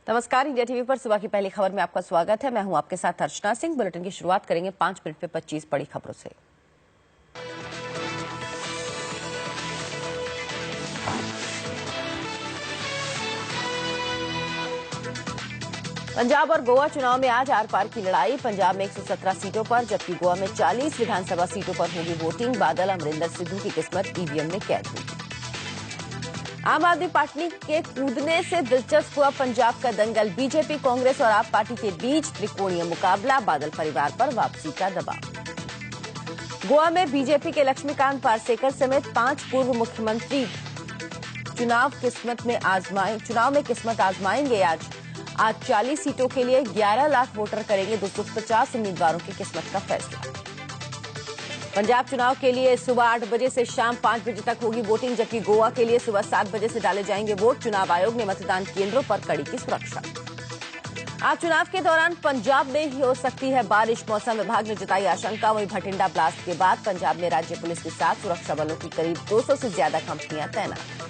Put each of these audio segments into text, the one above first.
नमस्कार, India TV पर सुबह की पहली खबर में आपका स्वागत है। मैं हूं आपके साथ अर्चना सिंह। बुलेटिन की शुरुआत करेंगे 5 मिनट में 25 बड़ी खबरों से। पंजाब और गोवा चुनाव में आज आर पार की लड़ाई। पंजाब में 117 सीटों पर जबकि गोवा में 40 विधानसभा सीटों पर होगी वोटिंग। बादल अमरिंदर सिद्धू की किस्मत ईवीएम में कैद हुई। आम आदमी पार्टी के कूदने से दिलचस्प हुआ पंजाब का दंगल। बीजेपी, कांग्रेस और आप पार्टी के बीच त्रिकोणीय मुकाबला। बादल परिवार पर वापसी का दबाव। गोवा में बीजेपी के लक्ष्मीकांत पार्सेकर समेत 5 पूर्व मुख्यमंत्री चुनाव में किस्मत आजमाएंगे। आज 40 सीटों के लिए 11 लाख वोटर करेंगे 250 उम्मीदवारों की किस्मत का फैसला। पंजाब चुनाव के लिए सुबह 8 बजे से शाम 5 बजे तक होगी वोटिंग, जबकि गोवा के लिए सुबह 7 बजे से डाले जाएंगे वोट। चुनाव आयोग ने मतदान केंद्रों पर कड़ी की सुरक्षा। आज चुनाव के दौरान पंजाब में ही हो सकती है बारिश। मौसम विभाग ने जताई आशंका। वहीं भटिंडा ब्लास्ट के बाद पंजाब में राज्य पुलिस के साथ सुरक्षा बलों की करीब 200 से ज्यादा कंपनियां तैनात।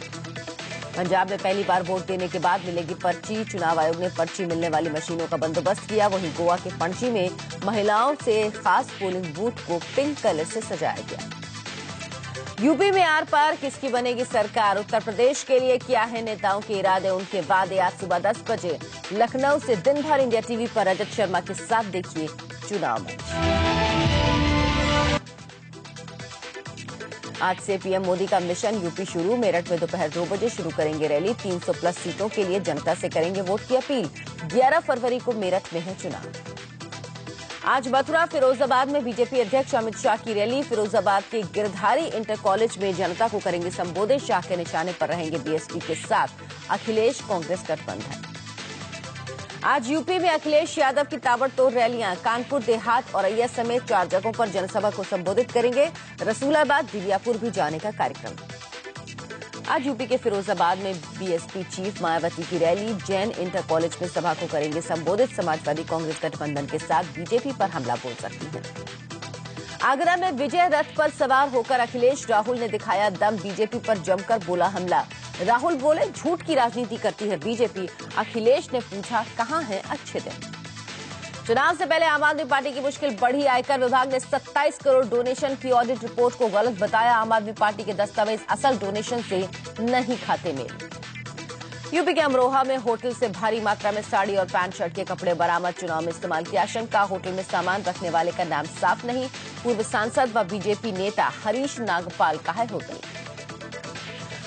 पंजाब में पहली बार वोट देने के बाद मिलेगी पर्ची। चुनाव आयोग ने पर्ची मिलने वाली मशीनों का बंदोबस्त किया। वहीं गोवा के पणजी में महिलाओं से खास पोलिंग बूथ को पिंक कलर से सजाया गया। यूपी में आर पार किसकी बनेगी सरकार? उत्तर प्रदेश के लिए क्या है नेताओं के इरादे, उनके वादे? आज सुबह 10 बजे लखनऊ से दिन भर इंडिया टीवी पर रजत शर्मा के साथ देखिए चुनाव मैच। आज से पीएम मोदी का मिशन यूपी शुरू। मेरठ में दोपहर 2 बजे शुरू करेंगे रैली। 300 प्लस सीटों के लिए जनता से करेंगे वोट की अपील। 11 फरवरी को मेरठ में है चुनाव। आज मथुरा फिरोजाबाद में बीजेपी अध्यक्ष अमित शाह की रैली। फिरोजाबाद के गिरधारी इंटर कॉलेज में जनता को करेंगे संबोधित। शाह के निशाने पर रहेंगे बीएसपी के साथ अखिलेश कांग्रेस गठबंधन। आज यूपी में अखिलेश यादव की ताबड़तोड़ रैलियां। कानपुर देहात और अय्या समेत 4 जगहों पर जनसभा को संबोधित करेंगे। रसूलाबाद, दिव्यापुर भी जाने का कार्यक्रम। आज यूपी के फिरोजाबाद में बीएसपी चीफ मायावती की रैली। जैन इंटर कॉलेज में सभा को करेंगे संबोधित। समाजवादी कांग्रेस गठबंधन के साथ बीजेपी पर हमला बोल सकती है। आगरा में विजय रथ पर सवार होकर अखिलेश राहुल ने दिखाया दम। बीजेपी पर जमकर बोला हमला। राहुल बोले झूठ की राजनीति करती है बीजेपी। अखिलेश ने पूछा कहां है अच्छे दिन। चुनाव से पहले आम आदमी पार्टी की मुश्किल बढ़ी। आयकर विभाग ने 27 करोड़ डोनेशन की ऑडिट रिपोर्ट को गलत बताया। आम आदमी पार्टी के दस्तावेज असल डोनेशन से नहीं खाते में। यूपी के अमरोहा में होटल से भारी मात्रा में साड़ी और पैंट शर्ट के कपड़े बरामद। चुनाव में इस्तेमाल की आशंका। होटल में सामान रखने वाले का नाम साफ नहीं। पूर्व सांसद व बीजेपी नेता हरीश नागपाल का है होटल।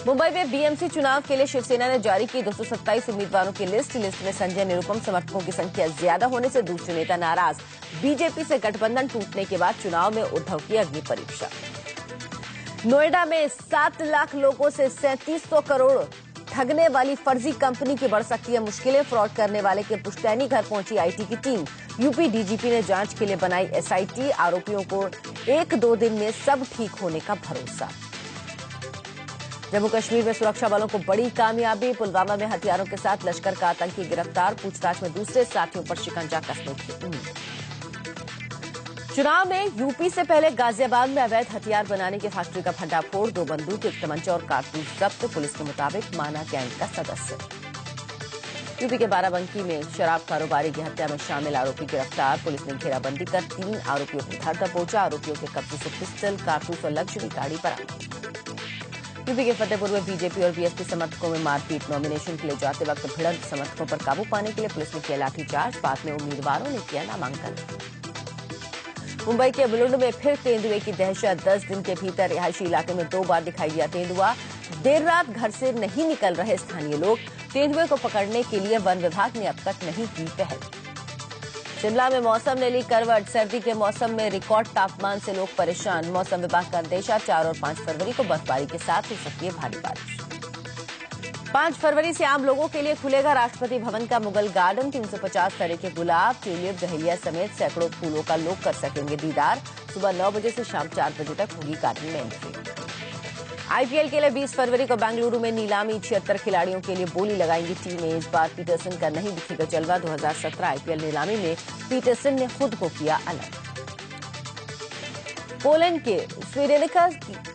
मुंबई में बीएमसी चुनाव के लिए शिवसेना ने जारी की 227 उम्मीदवारों की लिस्ट में संजय निरुपम समर्थकों की संख्या ज्यादा होने से दूसरे नेता नाराज। बीजेपी से गठबंधन टूटने के बाद चुनाव में उद्धव की अग्नि परीक्षा। नोएडा में 7 लाख लोगों से 3700 करोड़ ठगने वाली फर्जी कंपनी की बढ़ सकती है मुश्किलें। फ्रॉड करने वाले के पुश्तैनी घर पहुंची आईटी की टीम। यूपी डीजीपी ने जांच के लिए बनाई एसआईटी। आरोपियों को 1-2 दिन में सब ठीक होने का भरोसा। जम्मू कश्मीर में सुरक्षा बलों को बड़ी कामयाबी। पुलवामा में हथियारों के साथ लश्कर का आतंकी गिरफ्तार। पूछताछ में दूसरे साथियों पर शिकंजा कसने की उम्मीद। चुनाव में यूपी से पहले गाजियाबाद में अवैध हथियार बनाने की फैक्ट्री का भंडाफोड़। 2 बंदूक, 1 तमंचा और कारतूस जब्त। पुलिस के मुताबिक माना गैंग का सदस्य। यूपी के बाराबंकी में शराब कारोबारी की हत्या में शामिल आरोपी गिरफ्तार। पुलिस ने घेराबंदी कर 3 आरोपियों को घर दबोचा। आरोपियों के कब्जे से पिस्टल, कारतूस और लग्जरी गाड़ी बरामद। यूपी के फतेहपुर में बीजेपी और बीएसपी समर्थकों में मारपीट। नॉमिनेशन के लिए जाते वक्त भिड़ंत। समर्थकों पर काबू पाने के लिए पुलिस ने किया लाठीचार्ज। बाद में उम्मीदवारों ने किया नामांकन। मुंबई के बुलुंड में फिर तेंदुए की दहशत। 10 दिन के भीतर रिहायशी इलाके में 2 बार दिखाई दिया तेंदुआ। देर रात घर से नहीं निकल रहे स्थानीय लोग। तेंदुए को पकड़ने के लिए वन विभाग ने अब तक नहीं की पहल। शिमला में मौसम ने ली करवट। सर्दी के मौसम में रिकॉर्ड तापमान से लोग परेशान। मौसम विभाग का अंदेशा 4 और 5 फरवरी को बर्फबारी के साथ हो सकती है भारी बारिश। 5 फरवरी से आम लोगों के लिए खुलेगा राष्ट्रपति भवन का मुगल गार्डन। 350 तरह के गुलाब, ट्यूलिप, डहेलिया समेत सैकड़ों फूलों का लोग कर सकेंगे दीदार। सुबह 9 बजे से शाम 4 बजे तक होगी गार्डन में एंट्री। आईपीएल के लिए 20 फरवरी को बेंगलुरु में नीलामी। 76 खिलाड़ियों के लिए बोली लगाएंगी टीमें। इस बार पीटरसन का नहीं दिखेगा जलवा। 2017 आईपीएल नीलामी में पीटरसन ने खुद को किया अलग। पोलैंड के स्वीडेनिका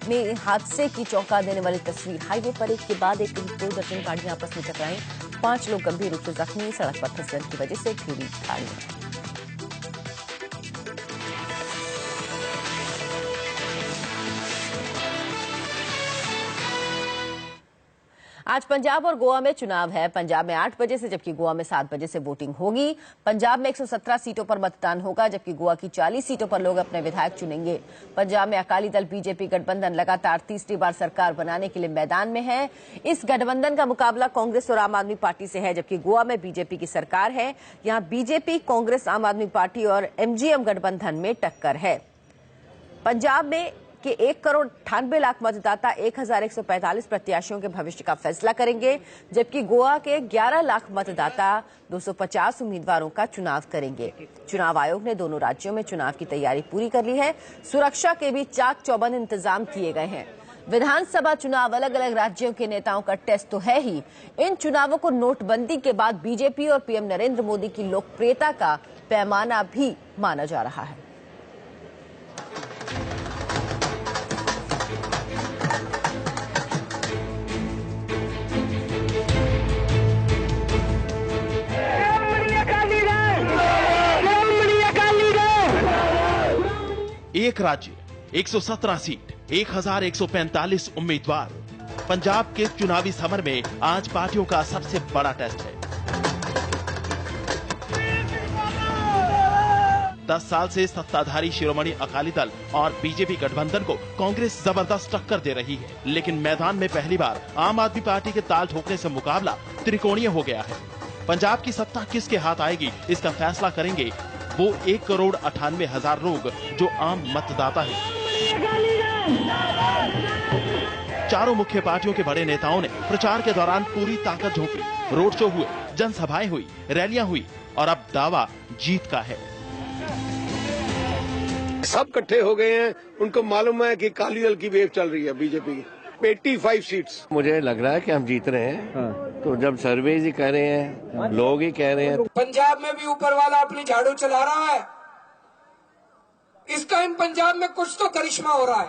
में हादसे की चौंका देने वाली तस्वीर। हाईवे पर एक के बाद एक 2 दर्जन गाड़ियां आपस में टकराई। 5 लोग गंभीर रूप से जख्मी, सड़क पर फिसलन की वजह से घिरी खाई। आज पंजाब और गोवा में चुनाव है। पंजाब में 8 बजे से जबकि गोवा में 7 बजे से वोटिंग होगी। पंजाब में 117 सीटों पर मतदान होगा जबकि गोवा की 40 सीटों पर लोग अपने विधायक चुनेंगे। पंजाब में अकाली दल बीजेपी गठबंधन लगातार तीसरी बार सरकार बनाने के लिए मैदान में है। इस गठबंधन का मुकाबला कांग्रेस और आम आदमी पार्टी से है जबकि गोवा में बीजेपी की सरकार है। यहाँ बीजेपी, कांग्रेस, आम आदमी पार्टी और एमजीएम गठबंधन में टक्कर है। पंजाब में कि 1,98,00,000 मतदाता 1,145 प्रत्याशियों के भविष्य का फैसला करेंगे जबकि गोवा के 11 लाख मतदाता 250 उम्मीदवारों का चुनाव करेंगे। चुनाव आयोग ने दोनों राज्यों में चुनाव की तैयारी पूरी कर ली है। सुरक्षा के भी चाक चौबंद इंतजाम किए गए हैं। विधानसभा चुनाव अलग अलग राज्यों के नेताओं का टेस्ट तो है ही, इन चुनावों को नोटबंदी के बाद बीजेपी और पीएम नरेंद्र मोदी की लोकप्रियता का पैमाना भी माना जा रहा है। एक राज्य, 117 सीट, 1,145 उम्मीदवार। पंजाब के चुनावी समर में आज पार्टियों का सबसे बड़ा टेस्ट है। 10 साल से सत्ताधारी शिरोमणि अकाली दल और बीजेपी गठबंधन को कांग्रेस जबरदस्त टक्कर दे रही है, लेकिन मैदान में पहली बार आम आदमी पार्टी के ताल ठोकने से मुकाबला त्रिकोणीय हो गया है। पंजाब की सत्ता किसके हाथ आएगी, इसका फैसला करेंगे वो 1,98,00,000 लोग जो आम मतदाता हैं। चारों मुख्य पार्टियों के बड़े नेताओं ने प्रचार के दौरान पूरी ताकत झोंकी। रोड शो हुए, जनसभाएं हुई, रैलियां हुई और अब दावा जीत का है। सब इकट्ठे हो गए हैं, उनको मालूम है कि अकाली दल की वेव चल रही है बीजेपी की। 85 सीट्स मुझे लग रहा है कि हम जीत रहे हैं। तो जब सर्वेज ही कह रहे हैं, लोग ही कह रहे हैं। पंजाब में भी ऊपर वाला अपनी झाड़ू चला रहा है। इस टाइम पंजाब में कुछ तो करिश्मा हो रहा है।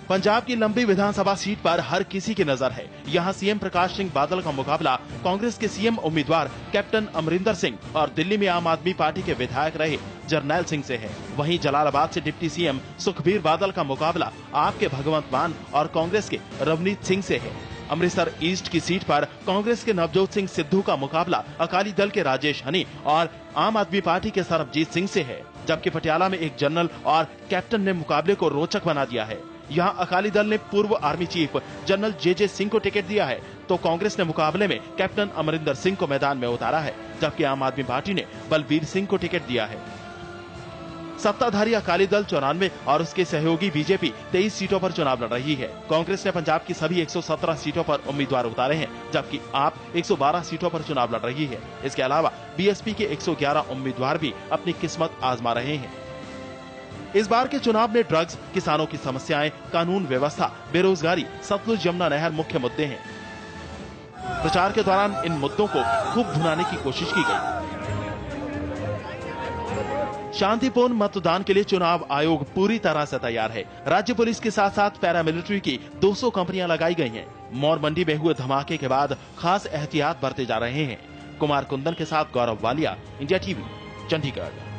पंजाब की लंबी विधानसभा सीट पर हर किसी की नजर है। यहाँ सीएम प्रकाश सिंह बादल का मुकाबला कांग्रेस के सीएम उम्मीदवार कैप्टन अमरिंदर सिंह और दिल्ली में आम आदमी पार्टी के विधायक रहे जरनैल सिंह से है। वहीं जलालाबाद से डिप्टी सीएम सुखबीर बादल का मुकाबला आपके भगवंत मान और कांग्रेस के रवनीत सिंह से है। अमृतसर ईस्ट की सीट पर कांग्रेस के नवजोत सिंह सिद्धू का मुकाबला अकाली दल के राजेश हनी और आम आदमी पार्टी के सरबजीत सिंह से है, जबकि पटियाला में एक जनरल और कैप्टन ने मुकाबले को रोचक बना दिया है। यहाँ अकाली दल ने पूर्व आर्मी चीफ जनरल जे सिंह को टिकट दिया है तो कांग्रेस ने मुकाबले में कैप्टन अमरिंदर सिंह को मैदान में उतारा है, जबकि आम आदमी पार्टी ने बलबीर सिंह को टिकट दिया है। सत्ताधारी अकाली दल 94 और उसके सहयोगी बीजेपी 23 सीटों पर चुनाव लड़ रही है। कांग्रेस ने पंजाब की सभी 117 सीटों पर उम्मीदवार उतारे हैं, जबकि आप 112 सीटों पर चुनाव लड़ रही है। इसके अलावा बीएसपी के 111 उम्मीदवार भी अपनी किस्मत आजमा रहे हैं। इस बार के चुनाव में ड्रग्स, किसानों की समस्याएं, कानून व्यवस्था, बेरोजगारी, सतलुज यमुना नहर मुख्य मुद्दे हैं। प्रचार के दौरान इन मुद्दों को खूब भुनाने की कोशिश की गई। शांतिपूर्ण मतदान के लिए चुनाव आयोग पूरी तरह से तैयार है। राज्य पुलिस के साथ साथ पैरामिलिट्री की 200 कंपनियां लगाई गई हैं। मौर मंडी में हुए धमाके के बाद खास एहतियात बरते जा रहे हैं। कुमार कुंदन के साथ गौरव वालिया, इंडिया टीवी, चंडीगढ़।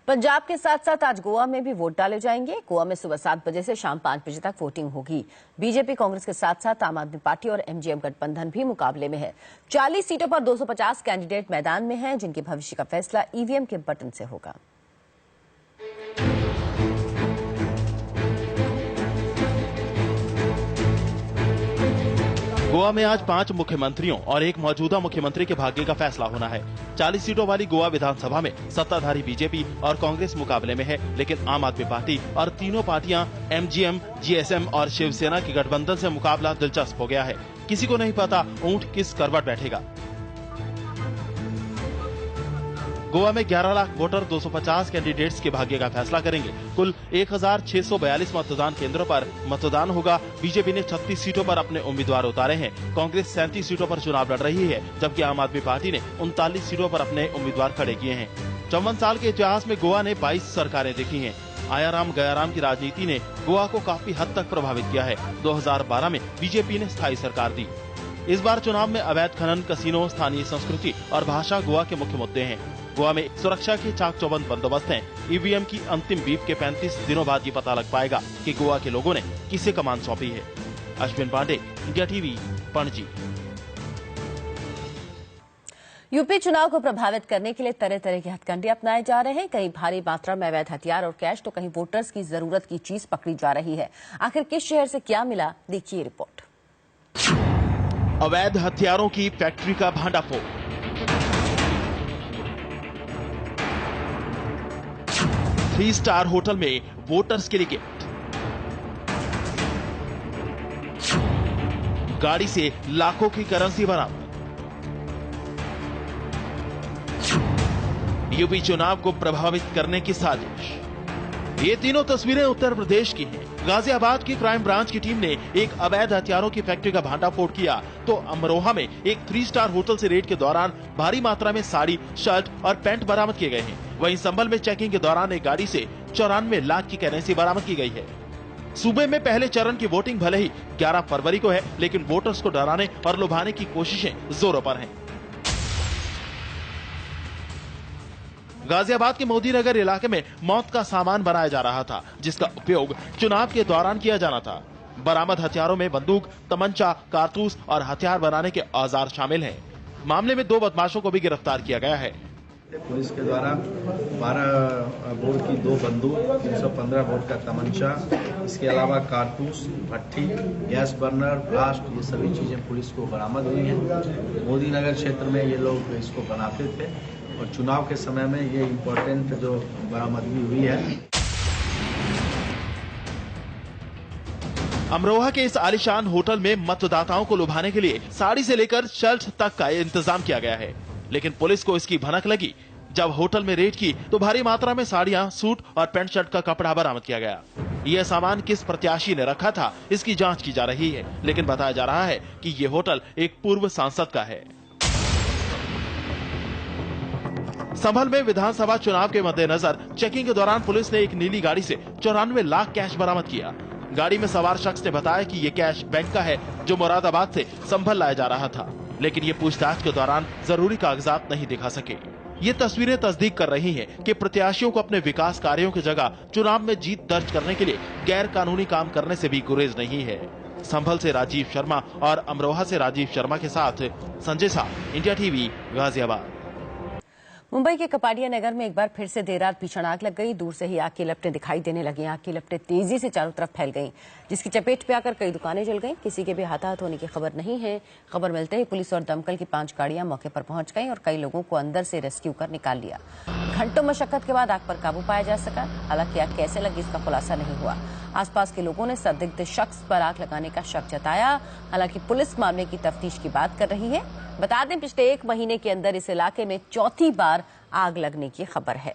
पंजाब के साथ साथ आज गोवा में भी वोट डाले जाएंगे। गोवा में सुबह 7 बजे से शाम 5 बजे तक वोटिंग होगी। बीजेपी, कांग्रेस के साथ साथ आम आदमी पार्टी और एमजीएम गठबंधन भी मुकाबले में है। 40 सीटों पर 250 कैंडिडेट मैदान में हैं, जिनके भविष्य का फैसला ईवीएम के बटन से होगा। गोवा में आज 5 मुख्यमंत्रियों और एक मौजूदा मुख्यमंत्री के भाग्य का फैसला होना है। 40 सीटों वाली गोवा विधानसभा में सत्ताधारी बीजेपी और कांग्रेस मुकाबले में है, लेकिन आम आदमी पार्टी और तीनों पार्टियां एमजीएम, जीएसएम और शिवसेना के गठबंधन से मुकाबला दिलचस्प हो गया है। किसी को नहीं पता ऊंट किस करवट बैठेगा। गोवा में 11 लाख वोटर 250 कैंडिडेट्स के भाग्य का फैसला करेंगे। कुल 1,642 मतदान केंद्रों पर मतदान होगा। बीजेपी ने 36 सीटों पर अपने उम्मीदवार उतारे हैं। कांग्रेस 37 सीटों पर चुनाव लड़ रही है, जबकि आम आदमी पार्टी ने 39 सीटों पर अपने उम्मीदवार खड़े किए हैं। 54 साल के इतिहास में गोवा ने 22 सरकारें देखी हैं। आयाराम गयाराम की राजनीति ने गोवा को काफी हद तक प्रभावित किया है। 2012 में बीजेपी ने स्थायी सरकार दी। इस बार चुनाव में अवैध खनन, कसीनो, स्थानीय संस्कृति और भाषा गोवा के मुख्य मुद्दे हैं। गोवा में सुरक्षा के चाक चौबंद बंदोबस्त हैं। ईवीएम की अंतिम बीप के 35 दिनों बाद ये पता लग पाएगा कि गोवा के लोगों ने किसे कमान सौंपी है। Ashwin Pandey, India TV, Panaji. UP चुनाव को प्रभावित करने के लिए तरह तरह के हथकंडे अपनाए जा रहे हैं। कहीं भारी मात्रा में अवैध हथियार और कैश, तो कहीं वोटर्स की जरूरत की चीज पकड़ी जा रही है। आखिर किस शहर से क्या मिला, देखिए रिपोर्ट। अवैध हथियारों की फैक्ट्री का भांडाफोड़। 3 स्टार होटल में वोटर्स के लिए गिफ्ट। गाड़ी से लाखों की करेंसी बरामद। यूपी चुनाव को प्रभावित करने की साजिश। ये तीनों तस्वीरें उत्तर प्रदेश की हैं। गाजियाबाद की क्राइम ब्रांच की टीम ने एक अवैध हथियारों की फैक्ट्री का भांडाफोड़ किया, तो अमरोहा में एक 3 स्टार होटल से रेड के दौरान भारी मात्रा में साड़ी, शर्ट और पैंट बरामद किए गए हैं। वहीं संभल में चेकिंग के दौरान एक गाड़ी से 94 लाख की करेंसी बरामद की गई है। सूबे में पहले चरण की वोटिंग भले ही 11 फरवरी को है, लेकिन वोटर्स को डराने और लुभाने की कोशिशें जोरों पर हैं। गाजियाबाद के मोदी नगर इलाके में मौत का सामान बनाया जा रहा था, जिसका उपयोग चुनाव के दौरान किया जाना था। बरामद हथियारों में बंदूक, तमंचा, कारतूस और हथियार बनाने के औजार शामिल हैं। मामले में 2 बदमाशों को भी गिरफ्तार किया गया है। पुलिस के द्वारा 12 बोर की 2 बंदूक, 315 बोर का तमंचा, इसके अलावा कारतूस, भट्ठी, गैस बर्नर, ब्लास्ट, ये सभी चीजें पुलिस को बरामद हुई हैं। मोदी नगर क्षेत्र में ये लोग इसको बनाते थे और चुनाव के समय में ये इम्पोर्टेंट जो बरामदगी हुई है। अमरोहा के इस आलीशान होटल में मतदाताओं को लुभाने के लिए साड़ी से लेकर शर्ट तक का इंतजाम किया गया है, लेकिन पुलिस को इसकी भनक लगी। जब होटल में रेड की तो भारी मात्रा में साड़ियां, सूट और पैंट शर्ट का कपड़ा बरामद किया गया। यह सामान किस प्रत्याशी ने रखा था, इसकी जांच की जा रही है, लेकिन बताया जा रहा है कि यह होटल एक पूर्व सांसद का है। संभल में विधानसभा चुनाव के मद्देनजर चेकिंग के दौरान पुलिस ने एक नीली गाड़ी से 94 लाख कैश बरामद किया। गाड़ी में सवार शख्स ने बताया कि ये कैश बैंक का है, जो मुरादाबाद से संभल लाया जा रहा था, लेकिन ये पूछताछ के दौरान जरूरी कागजात नहीं दिखा सके। ये तस्वीरें तस्दीक कर रही हैं कि प्रत्याशियों को अपने विकास कार्यों की जगह चुनाव में जीत दर्ज करने के लिए गैर कानूनी काम करने से भी गुरेज नहीं है। संभल से राजीव शर्मा और अमरोहा से राजीव शर्मा के साथ संजय शाह, इंडिया टीवी, गाजियाबाद। मुंबई के कपाडिया नगर में एक बार फिर से देर रात भीषण आग लग गई। दूर से ही आग की लपटें दिखाई देने लगी। आग की लपटें तेजी से चारों तरफ फैल गईं, जिसकी चपेट में आकर कई दुकानें जल गईं। किसी के भी हताहत होने की खबर नहीं है। खबर मिलते ही पुलिस और दमकल की 5 गाड़ियां मौके पर पहुंच गईं और कई लोगों को अंदर से रेस्क्यू कर निकाल लिया। घंटों मशक्कत के बाद आग पर काबू पाया जा सका। हालांकि आग कैसे लगी, इसका खुलासा नहीं हुआ। आसपास के लोगों ने संदिग्ध शख्स पर आग लगाने का शक जताया। हालांकि पुलिस मामले की तफ्तीश की बात कर रही है। बता दें, पिछले 1 महीने के अंदर इस इलाके में 4थी बार आग लगने की खबर है।